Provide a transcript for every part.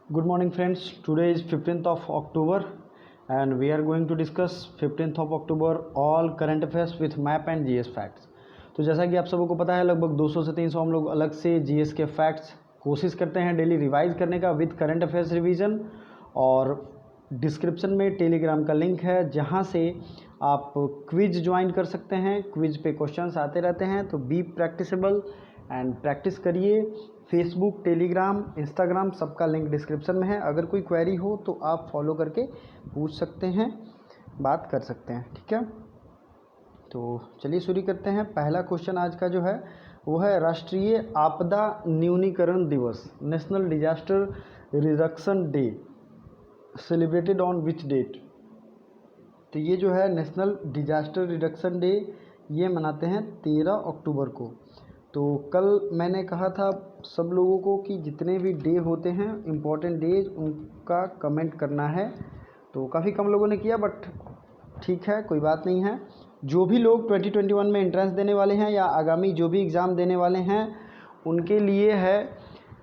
Good morning friends. Today is 15th of October and we are going to discuss 15th of October all current affairs with map and GS facts. तो जैसा कि आप सबको पता है लगभग 200 से 300 हम लोग अलग से GS के फैक्ट्स कोशिश करते हैं डेली रिवाइज करने का विद करंट अफेयर्स रिवीजन। और डिस्क्रिप्शन में टेलीग्राम का लिंक है जहां से आप क्विज ज्वाइन कर सकते हैं। क्विज पे क्वेश्चंस आते रहते हैं तो बी प्रैक्टिसेबल एंड प्रैक्टिस करिए। फेसबुक, टेलीग्राम, इंस्टाग्राम सबका लिंक डिस्क्रिप्शन में है। अगर कोई क्वेरी हो तो आप फॉलो करके पूछ सकते हैं, बात कर सकते हैं, ठीक है। तो चलिए शुरू करते हैं। पहला क्वेश्चन आज का जो है वो है राष्ट्रीय आपदा न्यूनीकरण दिवस, national disaster reduction day celebrated on which date. तो ये जो है नेशनल डिजास्टर रिडक्शन डे ये मनाते हैं 13 अक्टूबर को। तो कल मैंने कहा था सब लोगों को कि जितने भी डे होते हैं इम्पोर्टेंट डेज उनका कमेंट करना है। तो काफ़ी कम लोगों ने किया बट ठीक है, कोई बात नहीं है। जो भी लोग 2021 में एंट्रेंस देने वाले हैं या आगामी जो भी एग्ज़ाम देने वाले हैं उनके लिए है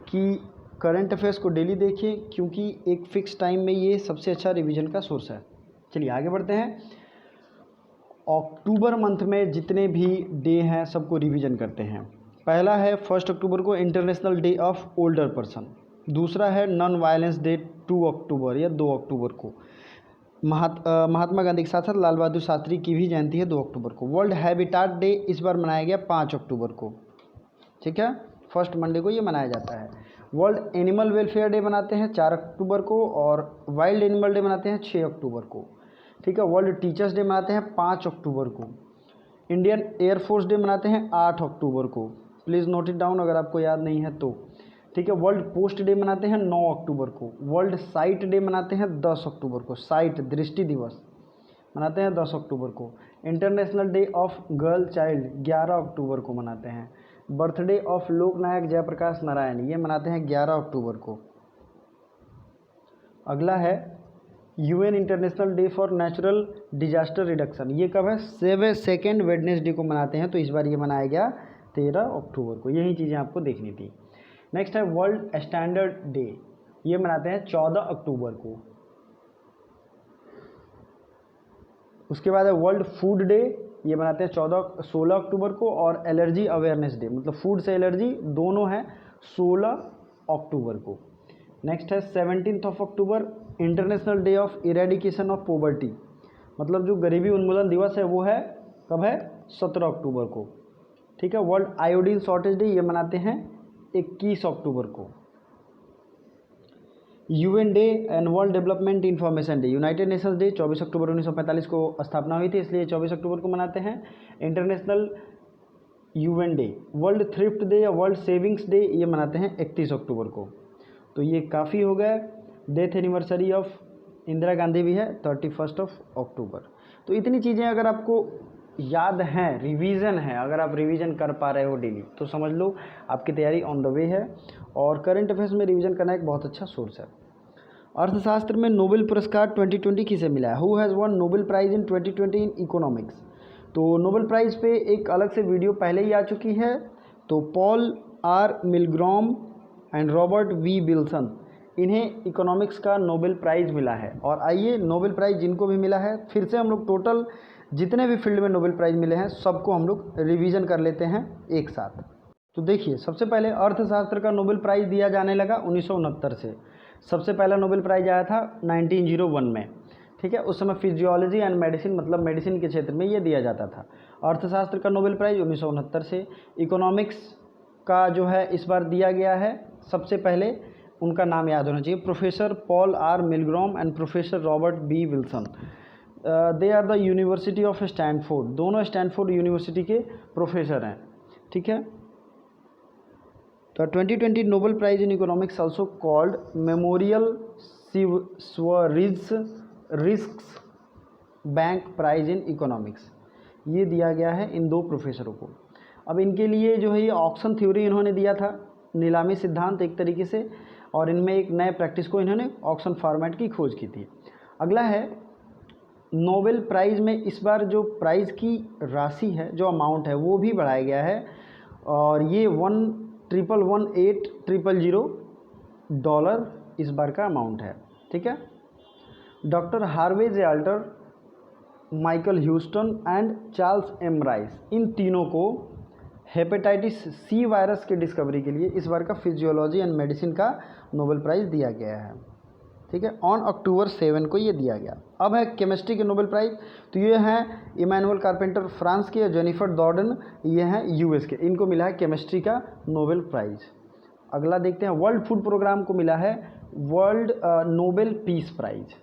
कि करंट अफेयर्स को डेली देखिए, क्योंकि एक फ़िक्स टाइम में ये सबसे अच्छा रिवीजन का सोर्स है। चलिए आगे बढ़ते हैं। अक्टूबर मंथ में जितने भी डे हैं सबको रिवीजन करते हैं। पहला है 1 अक्टूबर को international day of older person. दूसरा है नॉन वायलेंस डे 2 अक्टूबर या 2 अक्टूबर को। महात्मा गांधी के साथ साथ लाल बहादुर शास्त्री की भी जयंती है 2 अक्टूबर को। वर्ल्ड हैबिटाट डे इस बार मनाया गया 5 अक्टूबर को, ठीक है। फर्स्ट मंडे को ये मनाया जाता है। वर्ल्ड एनिमल वेलफेयर डे मनाते हैं 4 अक्टूबर को और वाइल्ड एनिमल डे मनाते हैं 6 अक्टूबर को, ठीक है। वर्ल्ड टीचर्स डे मनाते हैं 5 अक्टूबर को। इंडियन एयरफोर्स डे मनाते हैं 8 अक्टूबर को। प्लीज़ नोट इट डाउन अगर आपको याद नहीं है तो, ठीक है। वर्ल्ड पोस्ट डे मनाते हैं 9 अक्टूबर को। वर्ल्ड साइट डे मनाते हैं 10 अक्टूबर को। साइट दृष्टि दिवस मनाते हैं 10 अक्टूबर को। International day of girl child 11 अक्टूबर को मनाते हैं। बर्थडे ऑफ लोकनायक जयप्रकाश नारायण ये मनाते हैं 11 अक्टूबर को। अगला है UN international day for natural disaster reduction. ये कब है? 2nd वेडनेसडे को मनाते हैं, तो इस बार ये मनाया गया 13 अक्टूबर को। यही चीज़ें आपको देखनी थी। नेक्स्ट है वर्ल्ड स्टैंडर्ड डे, ये मनाते हैं 14 अक्टूबर को। उसके बाद है वर्ल्ड फूड डे, ये मनाते हैं 16 अक्टूबर को। और एलर्जी अवेयरनेस डे, मतलब फूड से एलर्जी दोनों है, 16 अक्टूबर को। नेक्स्ट है 17 अक्टूबर international day of eradication of poverty, मतलब जो गरीबी उन्मूलन दिवस है वो है कब है? 17 अक्टूबर को, ठीक है। वर्ल्ड आयोडीन शॉर्टेज डे ये मनाते हैं 21 अक्टूबर को। UN day and world development information day, United Nations day 24 अक्टूबर 1945 को स्थापना हुई थी, इसलिए 24 अक्टूबर को मनाते हैं। International UN day. World thrift day या वर्ल्ड सेविंग्स डे ये मनाते हैं 31 अक्टूबर को। तो ये काफ़ी हो गया। Death anniversary of Indira Gandhi भी है 31 अक्टूबर। तो इतनी चीज़ें अगर आपको याद हैं, रिवीजन है, अगर आप रिवीजन कर पा रहे हो डेली तो समझ लो आपकी तैयारी ऑन द वे है। और करंट अफेयर्स में रिवीजन करना एक बहुत अच्छा सोर्स है। अर्थशास्त्र में नोबेल पुरस्कार 2020 किसे मिला है? Who has won Nobel prize in 2020 in economics? तो नोबेल प्राइज़ पे एक अलग से वीडियो पहले ही आ चुकी है। तो Paul R Milgrom and Robert V Wilson, इन्हें इकोनॉमिक्स का नोबेल प्राइज़ मिला है। और आइए नोबेल प्राइज़ जिनको भी मिला है फिर से हम लोग टोटल जितने भी फील्ड में नोबेल प्राइज़ मिले हैं सबको हम लोग रिवीजन कर लेते हैं एक साथ। तो देखिए, सबसे पहले अर्थशास्त्र का नोबेल प्राइज़ दिया जाने लगा 1969 से। सबसे पहला नोबेल प्राइज़ आया था 1901 में, ठीक है। उस समय फिजियोलॉजी एंड मेडिसिन, मतलब मेडिसिन के क्षेत्र में ये दिया जाता था। अर्थशास्त्र का नोबेल प्राइज़ 1969 से। इकोनॉमिक्स का जो है इस बार दिया गया है, सबसे पहले उनका नाम याद होना चाहिए, professor Paul R Milgrom and professor Robert B Wilson. They are the university of Stanford, दोनों स्टैनफोर्ड यूनिवर्सिटी के प्रोफेसर हैं, ठीक है। तो 2020 Nobel prize in economics also called memorial Riksbank prize in economics, ये दिया गया है इन दो प्रोफेसरों को। अब इनके लिए जो है ये ऑक्शन थ्योरी इन्होंने दिया था, नीलामी सिद्धांत एक तरीके से, और इनमें एक नए प्रैक्टिस को इन्होंने ऑक्शन फॉर्मेट की खोज की थी। अगला है नोबेल प्राइज़ में इस बार जो प्राइज़ की राशि है, जो अमाउंट है वो भी बढ़ाया गया है, और ये $1,118,000 इस बार का अमाउंट है। ठीक है, doctor Harvey J Alter, Michael Houston and Charles M Rice, इन तीनों को हेपेटाइटिस सी वायरस की डिस्कवरी के लिए इस बार का फिजियोलॉजी एंड मेडिसिन का नोबेल प्राइज़ दिया गया है। ठीक है, ऑन अक्टूबर 7 को ये दिया गया। अब है केमिस्ट्री के नोबेल प्राइज़, तो ये हैं इमैनुअल कारपेंटर फ्रांस के, जेनिफर डॉर्डन ये हैं यूएस के, इनको मिला है केमिस्ट्री का नोबेल प्राइज़। अगला देखते हैं, वर्ल्ड फूड प्रोग्राम को मिला है world Nobel peace prize,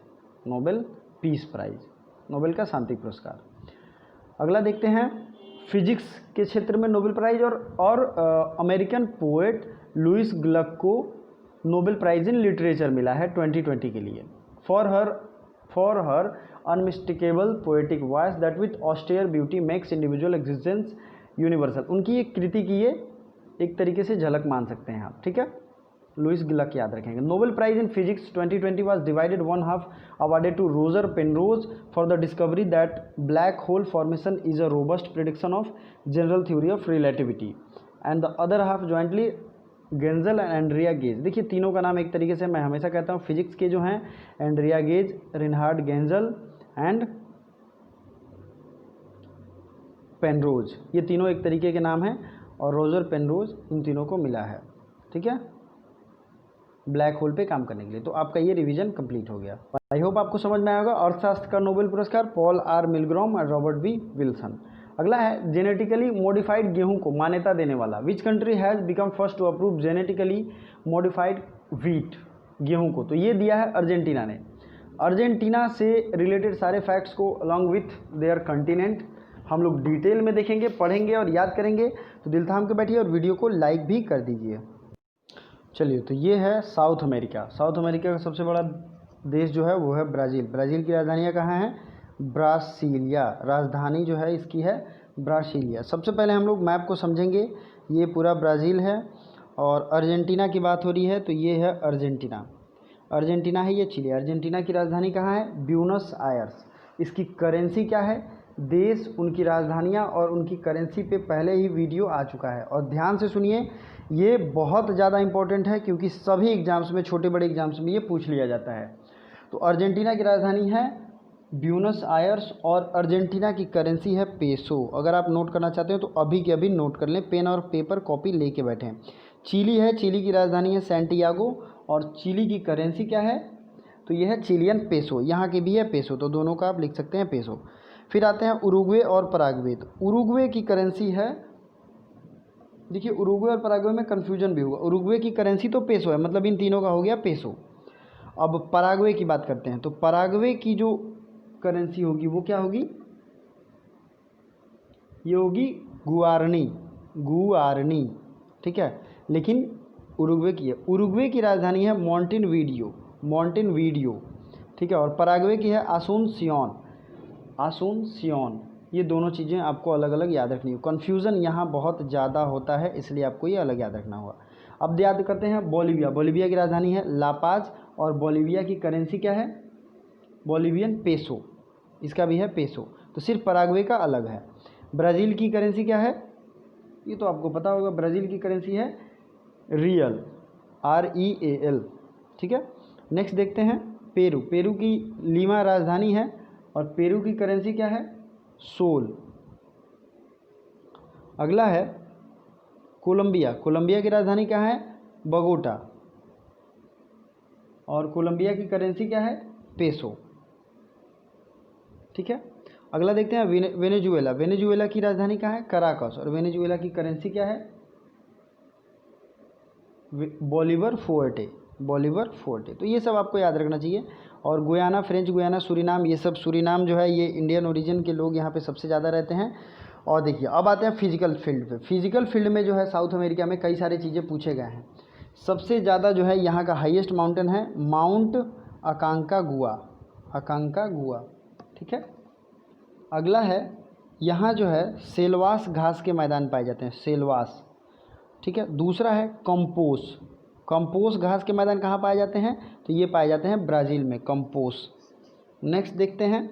Nobel peace prize, Nobel का शांति पुरस्कार। अगला देखते हैं, फिजिक्स के क्षेत्र में नोबेल प्राइज़ और अमेरिकन पोएट लुइस ग्लक को नोबेल प्राइज़ इन लिटरेचर मिला है 2020 के लिए, for her unmistakable poetic voice that with austere beauty makes individual existence universal. उनकी एक कृति की ये एक तरीके से झलक मान सकते हैं आप। ठीक है, लुइस ग्लक याद रखेंगे। Nobel prize in physics 2020 was divided 1/2 awarded to Roger Penrose for the discovery that black hole formation is a robust prediction of general theory of relativity and the other half jointly Genzel and Andrea Ghez. देखिए तीनों का नाम एक तरीके से मैं हमेशा कहता हूँ, फिजिक्स के जो हैं Andrea Ghez, Reinhard Genzel and Penrose, ये तीनों एक तरीके के नाम हैं, और रोजर पेनरोज इन तीनों को मिला है। ठीक है, ब्लैक होल पे काम करने के लिए। तो आपका ये रिवीजन कंप्लीट हो गया। आई होप आपको समझ में आएगा। अर्थशास्त्र का नोबेल पुरस्कार पॉल आर मिलग्रॉम और रॉबर्ट बी विल्सन। अगला है जेनेटिकली मॉडिफाइड गेहूं को मान्यता देने वाला। Which country has become first to approve genetically modified wheat, गेहूं को, तो ये दिया है अर्जेंटीना ने। अर्जेंटीना से रिलेटेड सारे फैक्ट्स को अलॉन्ग विथ देयर कंटिनेंट हम लोग डिटेल में देखेंगे, पढ़ेंगे और याद करेंगे। तो दिल थाम के बैठिए और वीडियो को लाइक भी कर दीजिए। चलिए, तो ये है साउथ अमेरिका। साउथ अमेरिका का सबसे बड़ा देश जो है वो है ब्राज़ील। ब्राज़ील की राजधानियाँ कहाँ हैं? ब्रासीलिया। राजधानी जो है इसकी है ब्रासीलिया। सबसे पहले हम लोग मैप को समझेंगे। ये पूरा ब्राज़ील है और अर्जेंटीना की बात हो रही है, तो ये है अर्जेंटीना। अर्जेंटीना है ये चिली। अर्जेंटीना की राजधानी कहाँ है? Buenos Aires. इसकी करेंसी क्या है? देश, उनकी राजधानियाँ और उनकी करेंसी पे पहले ही वीडियो आ चुका है। और ध्यान से सुनिए, ये बहुत ज़्यादा इंपॉर्टेंट है क्योंकि सभी एग्जाम्स में, छोटे बड़े एग्जाम्स में ये पूछ लिया जाता है। तो अर्जेंटीना की राजधानी है ब्यूनस आयर्स और अर्जेंटीना की करेंसी है पेसो। अगर आप नोट करना चाहते हो तो अभी के अभी नोट कर लें, पेन और पेपर कॉपी लेके बैठें। चिली है, चिली की राजधानी है सैंटियागो और चिली की करेंसी क्या है? तो ये है चिलियन पेसो। यहाँ के भी है पेसो, तो दोनों का आप लिख सकते हैं पेसो। फिर आते हैं उरुग्वे और पराग्वे। तो उरुग्वे की करेंसी है, देखिए उरुग्वे और पराग्वे में कन्फ्यूजन भी होगा। उरुग्वे की करेंसी तो पेसो है, मतलब इन तीनों का हो गया पेसो। अब पराग्वे की बात करते हैं, तो पराग्वे की जो करेंसी होगी वो क्या होगी? ये होगी गुआरनी, गुआरनी। ठीक है, लेकिन उरुग्वे की है। उरुग्वे की राजधानी है मोंटेवीडियो, मोंटेवीडियो। ठीक है, और पराग्वे की है आसुनसियोन, आसुनसियोन। ये दोनों चीज़ें आपको अलग अलग याद रखनी हो। कन्फ्यूज़न यहाँ बहुत ज़्यादा होता है, इसलिए आपको ये अलग याद रखना होगा। अब याद करते हैं बोलीविया। बोलीविया की राजधानी है लापाज और बोलीविया की करेंसी क्या है? Bolivian peso. इसका भी है पेसो, तो सिर्फ पराग्वे का अलग है। ब्राज़ील की करेंसी क्या है? ये तो आपको पता होगा, ब्राज़ील की करेंसी है रियल, REAL। ठीक है, नेक्स्ट देखते हैं पेरू। पेरू की लीमा राजधानी है और पेरू की करेंसी क्या है? सोल। अगला है कोलंबिया। कोलंबिया की राजधानी क्या है? बगोटा और कोलंबिया की करेंसी क्या है? पेसो। ठीक है, अगला देखते हैं वेनेजुएला। वेनेजुएला की राजधानी क्या है? कराकस और वेनेजुएला की करेंसी क्या है? Bolivar forte, Bolivar forte. तो ये सब आपको याद रखना चाहिए। और गुयाना, फ्रेंच गुयाना, सूरीनाम, ये सब, सूरीनाम जो है ये इंडियन ओरिजिन के लोग यहाँ पे सबसे ज़्यादा रहते हैं। और देखिए अब आते हैं फिजिकल फील्ड पे। फिजिकल फील्ड में जो है साउथ अमेरिका में कई सारी चीज़ें पूछे गए हैं। सबसे ज़्यादा जो है यहाँ का हाईएस्ट माउंटेन है माउंट अकांकागुआ, अकांकागुआ। ठीक है, अगला है यहाँ जो है सेलवास घास के मैदान पाए जाते हैं, सेलवास। ठीक है, दूसरा है कंपोस। कंपोस घास के मैदान कहाँ पाए जाते हैं? तो ये पाए जाते हैं ब्राज़ील में, कंपोस। नेक्स्ट देखते हैं,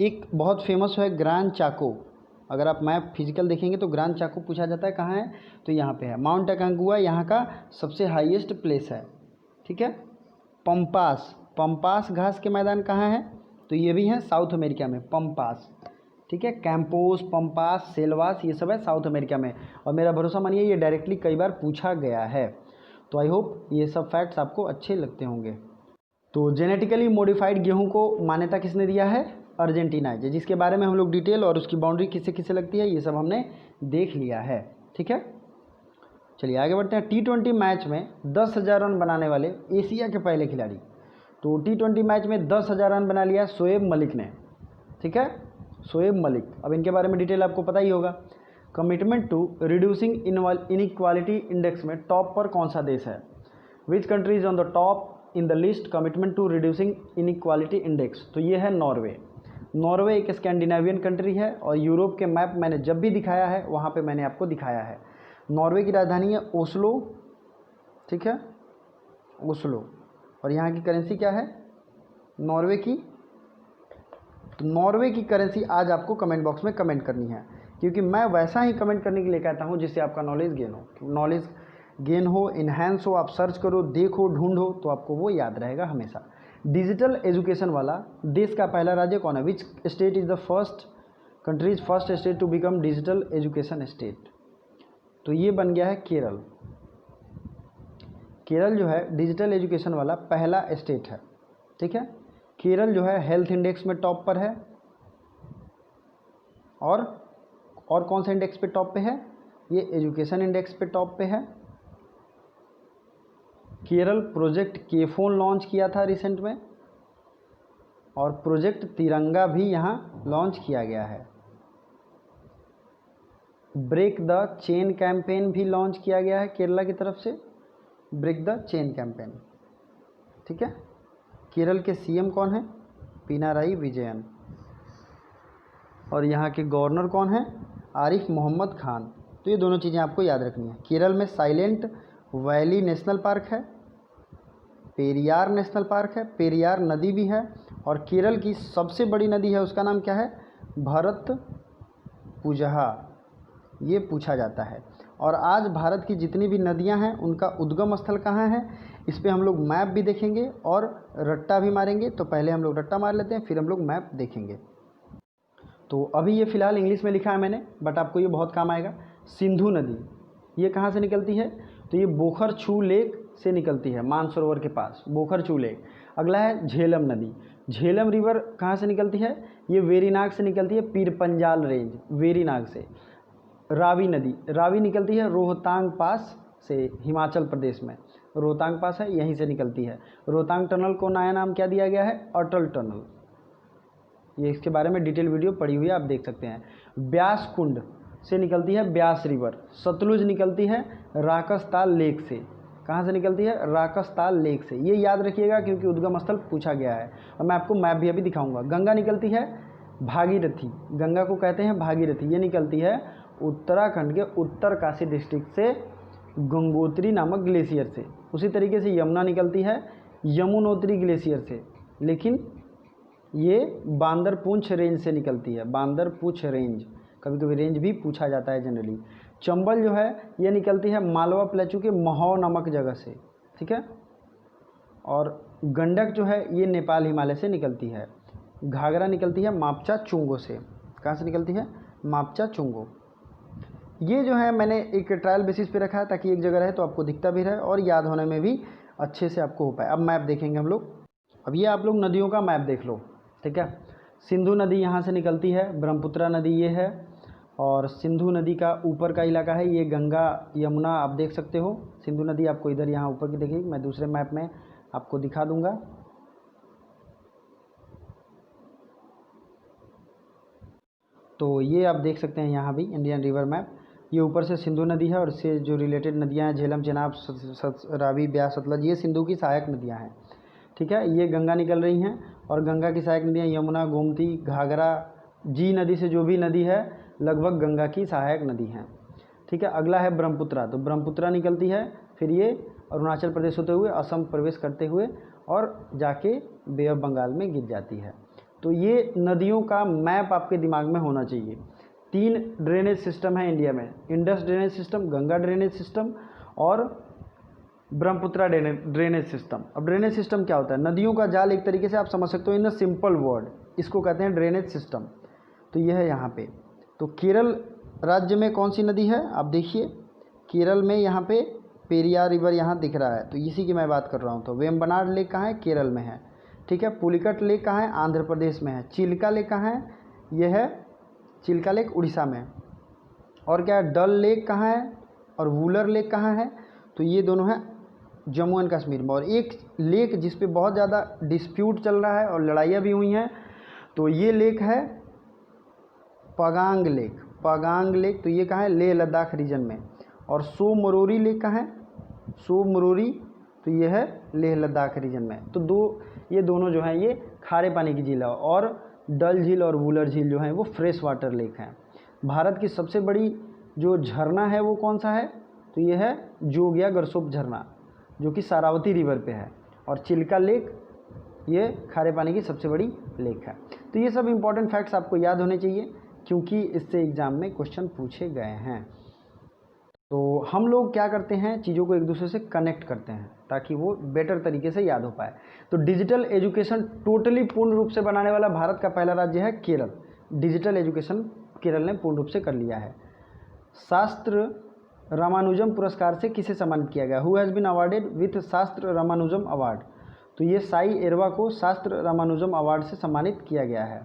एक बहुत फेमस है ग्रान चाको। अगर आप मैप फिजिकल देखेंगे तो ग्रान चाको पूछा जाता है, कहाँ है? तो यहाँ पे है। माउंट अकांगुआ यहाँ का सबसे हाईएस्ट प्लेस है। ठीक है। पंपास, पंपास घास के मैदान कहाँ हैं? तो ये भी हैं साउथ अमेरिका में, पंपास, ठीक है। कैंपोस, पंपास, सेल्वास, ये सब है साउथ अमेरिका में। और मेरा भरोसा मानिए ये डायरेक्टली कई बार पूछा गया है। तो आई होप ये सब फैक्ट्स आपको अच्छे लगते होंगे। तो जेनेटिकली मॉडिफाइड गेहूं को मान्यता किसने दिया है? अर्जेंटीना है, जिसके बारे में हम लोग डिटेल और उसकी बाउंड्री किससे किससे लगती है ये सब हमने देख लिया है, ठीक है। चलिए आगे बढ़ते हैं। T20 मैच में 10,000 रन बनाने वाले एशिया के पहले खिलाड़ी। तो T20 मैच में 10,000 रन बना लिया शोएब मलिक ने, ठीक है, शोएब मलिक। अब इनके बारे में डिटेल आपको पता ही होगा। Commitment to reducing inequality index में टॉप पर कौन सा देश है? Which country is on the top in the list commitment to reducing inequality index? तो ये है नॉर्वे। नॉर्वे एक स्कैंडिनेवियन कंट्री है और यूरोप के मैप मैंने जब भी दिखाया है वहाँ पे मैंने आपको दिखाया है। नॉर्वे की राजधानी है ओस्लो, ठीक है, ओस्लो। और यहाँ की करेंसी क्या है? नॉर्वे की। तो नॉर्वे की करेंसी आज आपको कमेंट बॉक्स में कमेंट करनी है, क्योंकि मैं वैसा ही कमेंट करने के लिए कहता हूँ जिससे आपका नॉलेज गेन हो, नॉलेज गेन हो, इन्हेंस हो, आप सर्च करो, देखो, ढूंढो, तो आपको वो याद रहेगा हमेशा। डिजिटल एजुकेशन वाला देश का पहला राज्य कौन है? Which state is the first state to become digital education state? तो ये बन गया है केरल। केरल जो है डिजिटल एजुकेशन वाला पहला स्टेट है, ठीक है। केरल जो है हेल्थ इंडेक्स में टॉप पर है। और कौन सा इंडेक्स पे टॉप पे है? ये एजुकेशन इंडेक्स पे टॉप पे है। केरल प्रोजेक्ट केफोन लॉन्च किया था रिसेंट में, और प्रोजेक्ट तिरंगा भी यहाँ लॉन्च किया गया है। ब्रेक द चेन कैंपेन भी लॉन्च किया गया है केरला की तरफ से, ब्रेक द चेन कैंपेन, ठीक है। केरल के सीएम कौन है? पिनाराई विजयन। और यहाँ के गवर्नर कौन है? आरिफ मोहम्मद खान। तो ये दोनों चीज़ें आपको याद रखनी है। केरल में साइलेंट वैली नेशनल पार्क है, पेरियार नेशनल पार्क है, पेरियार नदी भी है, और केरल की सबसे बड़ी नदी है उसका नाम क्या है? भरतपुझा, ये पूछा जाता है। और आज भारत की जितनी भी नदियां हैं उनका उद्गम स्थल कहाँ है, इस पे हम लोग मैप भी देखेंगे और रट्टा भी मारेंगे। तो पहले हम लोग रट्टा मार लेते हैं, फिर हम लोग मैप देखेंगे। तो अभी ये फ़िलहाल इंग्लिश में लिखा है मैंने, बट आपको ये बहुत काम आएगा। सिंधु नदी ये कहाँ से निकलती है? तो ये बोखरछू लेक से निकलती है, मानसरोवर के पास बोखरछू लेक। अगला है झेलम नदी। झेलम रिवर कहाँ से निकलती है? ये वेरीनाग से निकलती है, पीरपंजाल रेंज, वेरीनाग से। रावी नदी, रावी निकलती है रोहतांग पास से, हिमाचल प्रदेश में रोहतांग पास है, यहीं से निकलती है। रोहतांग टनल को नया नाम क्या दिया गया है? अटल टनल। ये इसके बारे में डिटेल वीडियो पड़ी हुई है, आप देख सकते हैं। ब्यास कुंड से निकलती है ब्यास रिवर। सतलुज निकलती है राकसताल लेक से। कहाँ से निकलती है? राकसताल लेक से। ये याद रखिएगा क्योंकि उद्गम स्थल पूछा गया है, और मैं आपको मैप भी अभी दिखाऊंगा। गंगा निकलती है भागीरथी, गंगा को कहते हैं भागीरथी। ये निकलती है उत्तराखंड के उत्तरकाशी डिस्ट्रिक्ट से, गंगोत्री नामक ग्लेशियर से। उसी तरीके से यमुना निकलती है यमुनोत्री ग्लेशियर से, लेकिन ये बांदरपूंछ रेंज से निकलती है, बांदरपूंछ रेंज। कभी कभी रेंज भी पूछा जाता है जनरली। चंबल जो है ये निकलती है मालवा प्लेटू के महौ नामक जगह से, ठीक है। और गंडक जो है ये नेपाल हिमालय से निकलती है। घाघरा निकलती है मापचा चुंगो से। कहाँ से निकलती है? मापचा चुंगो। ये जो है मैंने एक ट्रायल बेसिस पे रखा है ताकि एक जगह रहे तो आपको दिखता भी रहे और याद होने में भी अच्छे से आपको हो पाए। अब मैप देखेंगे हम लोग। अब ये आप लोग नदियों का मैप देख लो, ठीक है। सिंधु नदी यहाँ से निकलती है, ब्रह्मपुत्रा नदी ये है, और सिंधु नदी का ऊपर का इलाका है ये गंगा यमुना, आप देख सकते हो। सिंधु नदी आपको इधर यहाँ ऊपर की दिखेगी, मैं दूसरे मैप में आपको दिखा दूंगा। तो ये आप देख सकते हैं यहाँ भी इंडियन रिवर मैप। ये ऊपर से सिंधु नदी है और इससे जो रिलेटेड नदियाँ हैं झेलम, चेनाब, रावी, ब्यास, सतलज, ये सिंधु की सहायक नदियाँ हैं, ठीक है। ये गंगा निकल रही हैं, और गंगा की सहायक नदियाँ यमुना, गोमती, घाघरा, जी नदी से जो भी नदी है लगभग गंगा की सहायक नदी हैं, ठीक है। अगला है ब्रह्मपुत्रा। तो ब्रह्मपुत्रा निकलती है, फिर ये अरुणाचल प्रदेश होते हुए असम प्रवेश करते हुए और जाके बे ऑफ बंगाल में गिर जाती है। तो ये नदियों का मैप आपके दिमाग में होना चाहिए। 3 ड्रेनेज सिस्टम है इंडिया में, Indus drainage system, Ganga drainage system और ब्रह्मपुत्रा ड्रेनेज सिस्टम। अब ड्रेनेज सिस्टम क्या होता है? नदियों का जाल, एक तरीके से आप समझ सकते हो इन अ सिंपल वर्ड, इसको कहते हैं ड्रेनेज सिस्टम। तो यह है यहाँ पे। तो केरल राज्य में कौन सी नदी है? आप देखिए केरल में यहाँ पे पेरियार रिवर यहाँ दिख रहा है, तो इसी की मैं बात कर रहा हूँ। तो वेम्बनाड लेक कहाँ है? केरल में है। ठीक है। पुलिकट लेक कहाँ है? आंध्र प्रदेश में है। चिल्का लेक कहाँ है? यह है चिल्का लेक उड़ीसा में है। और क्या है? डल लेक कहाँ है? और वुलर लेक कहाँ है? तो ये दोनों हैं जम्मू एंड कश्मीर में। और एक लेक जिस पे बहुत ज़्यादा डिस्प्यूट चल रहा है और लड़ाइयाँ भी हुई हैं, तो ये लेक है पगांग लेक। पगांग लेक, तो ये कहाँ है? लेह लद्दाख रीजन में। और सोमरोरी लेक कहाँ है? सोमरोरी, तो ये है लेह लद्दाख रीजन में। तो ये दोनों जो हैं ये खारे पानी की झील है। और डल झील और वुलर झील जो है वो फ्रेश वाटर लेक हैं। भारत की सबसे बड़ी जो झरना है वो कौन सा है? तो ये है जोगिया गरसोप झरना, जो कि सारावती रिवर पे है। और चिल्का लेक ये खारे पानी की सबसे बड़ी लेक है। तो ये सब इंपॉर्टेंट फैक्ट्स आपको याद होने चाहिए, क्योंकि इससे एग्ज़ाम में क्वेश्चन पूछे गए हैं। तो हम लोग क्या करते हैं, चीज़ों को एक दूसरे से कनेक्ट करते हैं ताकि वो बेटर तरीके से याद हो पाए। तो डिजिटल एजुकेशन टोटली पूर्ण रूप से बनाने वाला भारत का पहला राज्य है केरल। डिजिटल एजुकेशन केरल ने पूर्ण रूप से कर लिया है। शास्त्र रामानुजम पुरस्कार से किसे सम्मानित किया गया? Who has been awarded with Sastra Ramanujan award? तो ये साई एरवा को शास्त्र रामानुजम अवार्ड से सम्मानित किया गया है।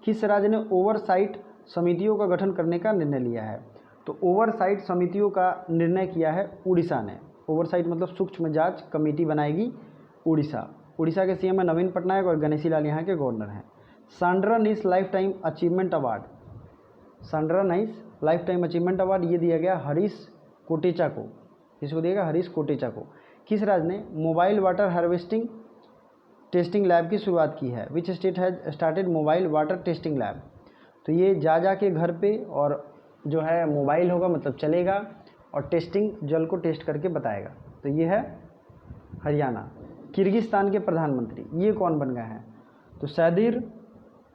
किस राज्य ने ओवरसाइट समितियों का गठन करने का निर्णय लिया है? तो ओवरसाइट समितियों का निर्णय किया है उड़ीसा ने। ओवरसाइट मतलब सूक्ष्म जांच कमेटी बनाएगी उड़ीसा। उड़ीसा के सीएम है नवीन पटनायक और गणेशी लाल यहाँ के गवर्नर हैं। Sandra nice life time achievement award, Sandra nice life time achievement award ये दिया गया हरीश कोटेचा को। इसको दिया गया हरीश कोटेचा को। किस राज्य ने mobile water harvesting testing lab की शुरुआत की है? Which state has started mobile water testing lab? तो ये जा के घर पे और जो है मोबाइल होगा मतलब चलेगा और टेस्टिंग जल को टेस्ट करके बताएगा। तो ये है हरियाणा। किर्गिस्तान के प्रधानमंत्री ये कौन बन गए हैं? तो सैदिर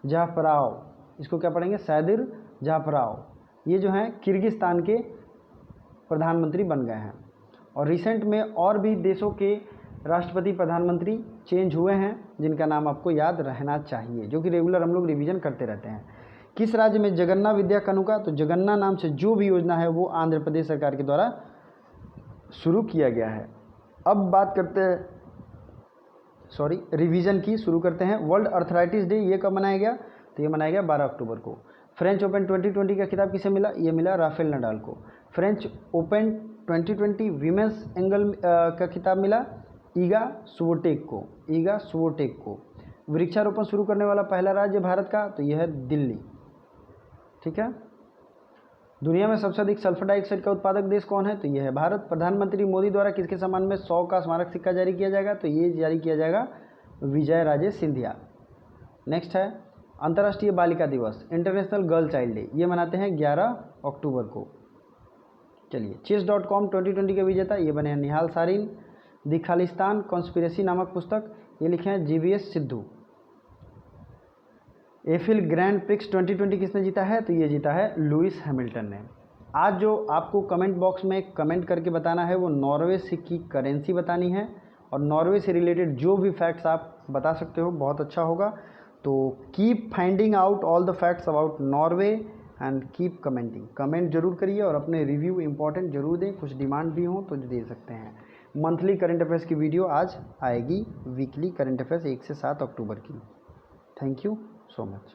जाफराव, इसको क्या पढ़ेंगे? सैदिर जाफराव। ये जो हैं किर्गिस्तान के प्रधानमंत्री बन गए हैं। और रिसेंट में और भी देशों के राष्ट्रपति प्रधानमंत्री चेंज हुए हैं, जिनका नाम आपको याद रहना चाहिए, जो कि रेगुलर हम लोग रिवीजन करते रहते हैं। किस राज्य में जगन्ना विद्या कानूका? तो जगन्ना नाम से जो भी योजना है वो आंध्र प्रदेश सरकार के द्वारा शुरू किया गया है। अब बात करते हैं रिवीजन की, शुरू करते हैं। वर्ल्ड अर्थराइटिस डे ये कब मनाया गया? तो ये मनाया गया 12 अक्टूबर को। फ्रेंच ओपन 2020 का खिताब किसे मिला? ये मिला राफेल नडाल को। फ्रेंच ओपन 2020 वीमेंस एंगल का खिताब मिला ईगा स्विएटेक को। ईगा स्विएटेक को। वृक्षारोपण शुरू करने वाला पहला राज्य भारत का? तो यह है दिल्ली। ठीक है। दुनिया में सबसे अधिक सल्फर डाइऑक्साइड का उत्पादक देश कौन है? तो यह है भारत। प्रधानमंत्री मोदी द्वारा किसके सम्मान में 100 का स्मारक सिक्का जारी किया जाएगा? तो ये जारी किया जाएगा विजय राजे सिंधिया। नेक्स्ट है अंतर्राष्ट्रीय बालिका दिवस, इंटरनेशनल गर्ल चाइल्ड डे, ये मनाते हैं 11 अक्टूबर को। चलिए, chess.com 2020 के विजेता ये बने हैं निहाल सारीन। द खालिस्तान कॉन्स्पिरेसी नामक पुस्तक ये लिखे हैं GVS Sidhu. Eiffel grand prix 2020 किसने जीता है? तो ये जीता है लुइस हैमिल्टन ने। आज जो आपको कमेंट बॉक्स में कमेंट करके बताना है वो नॉर्वे की करेंसी बतानी है, और नॉर्वे से रिलेटेड जो भी फैक्ट्स आप बता सकते हो बहुत अच्छा होगा। तो keep finding out all the facts about Norway and keep commenting. Comment जरूर करिए और अपने रिव्यू इंपॉर्टेंट जरूर दें। कुछ डिमांड भी हो तो दे सकते हैं। मंथली करंट अफेयर्स की वीडियो आज आएगी, वीकली करंट अफेयर्स 1 से 7 अक्टूबर की। Thank you so much.